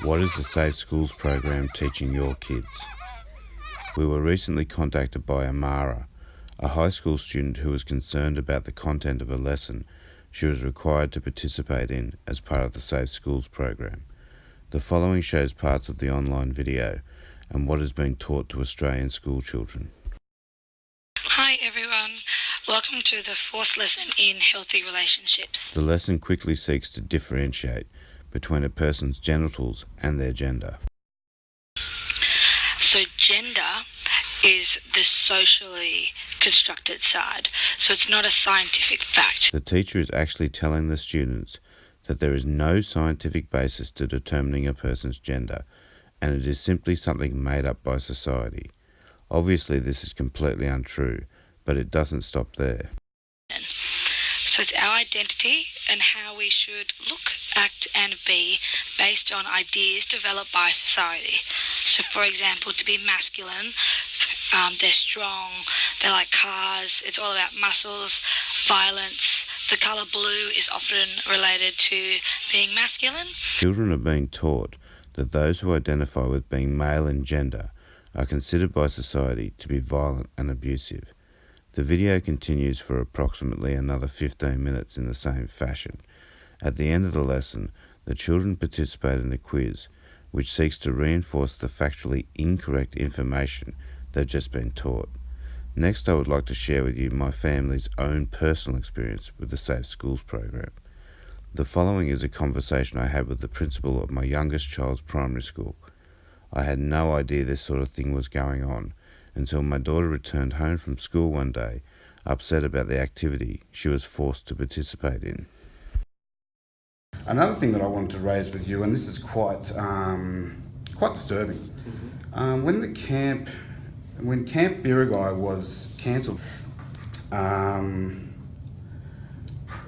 What is the Safe Schools program teaching your kids? We were recently contacted by Amara, a high school student who was concerned about the content of a lesson she was required to participate in as part of the Safe Schools program. The following shows parts of the online video and what is being taught to Australian school children. Hi everyone, welcome to the fourth lesson in Healthy Relationships. The lesson quickly seeks to differentiate between a person's genitals and their gender. So gender is the socially constructed side, so it's not a scientific fact. The teacher is actually telling the students that there is no scientific basis to determining a person's gender, and it is simply something made up by society. Obviously this is completely untrue, but it doesn't stop there. So it's our identity and how we should look, act and be based on ideas developed by society. So for example, to be masculine, they're strong, they like cars, it's all about muscles, violence. The colour blue is often related to being masculine. Children are being taught that those who identify with being male in gender are considered by society to be violent and abusive. The video continues for approximately another 15 minutes in the same fashion. At the end of the lesson, the children participate in a quiz which seeks to reinforce the factually incorrect information they've just been taught. Next, I would like to share with you my family's own personal experience with the Safe Schools program. The following is a conversation I had with the principal of my youngest child's primary school. I had no idea this sort of thing was going on until my daughter returned home from school one day, upset about the activity she was forced to participate in. Another thing that I wanted to raise with you, and this is quite disturbing. When Camp Birigai was cancelled,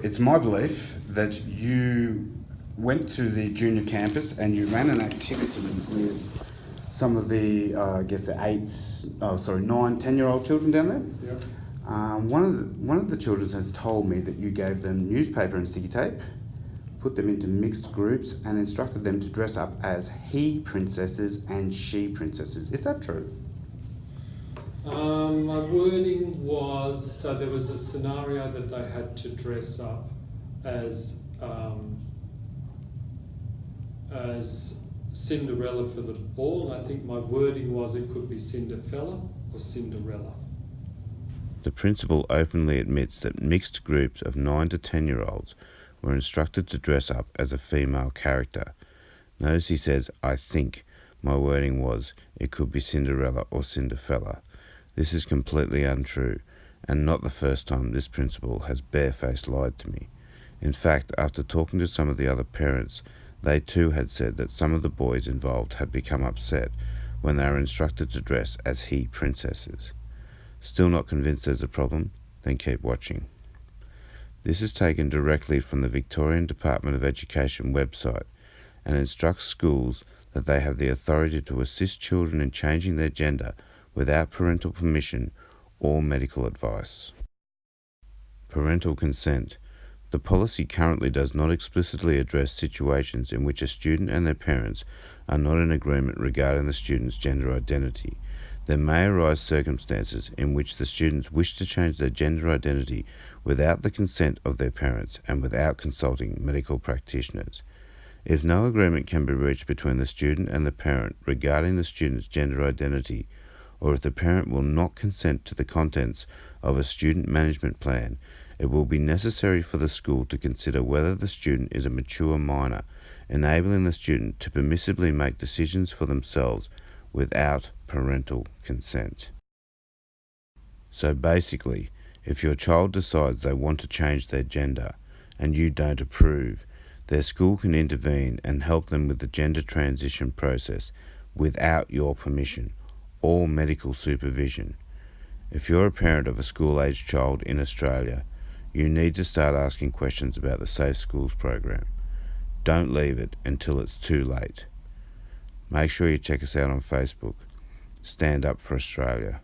it's my belief that you went to the junior campus and you ran an activity with some of the, the 9, 10-year-old children down there. Yep. One of the children has told me that you gave them newspaper and sticky tape, put them into mixed groups, and instructed them to dress up as he princesses and she princesses. Is that true? My wording was, so there was a scenario that they had to dress up as Cinderella for the ball. I think my wording was it could be Cinderfella or Cinderella. The principal openly admits that mixed groups of 9 to 10-year-olds were instructed to dress up as a female character. Notice he says, I think. My wording was, it could be Cinderella or Cinderfella. This is completely untrue, and not the first time this principal has barefaced lied to me. In fact, after talking to some of the other parents, they too had said that some of the boys involved had become upset when they were instructed to dress as he princesses. Still not convinced there's a problem? Then keep watching. This is taken directly from the Victorian Department of Education website and instructs schools that they have the authority to assist children in changing their gender without parental permission or medical advice. Parental consent. The policy currently does not explicitly address situations in which a student and their parents are not in agreement regarding the student's gender identity. There may arise circumstances in which the students wish to change their gender identity without the consent of their parents and without consulting medical practitioners. If no agreement can be reached between the student and the parent regarding the student's gender identity, or if the parent will not consent to the contents of a student management plan, it will be necessary for the school to consider whether the student is a mature minor, enabling the student to permissibly make decisions for themselves without parental consent. So basically, if your child decides they want to change their gender and you don't approve, their school can intervene and help them with the gender transition process without your permission or medical supervision. If you're a parent of a school-aged child in Australia, you need to start asking questions about the Safe Schools program. Don't leave it until it's too late. Make sure you check us out on Facebook. Stand Up for Australia.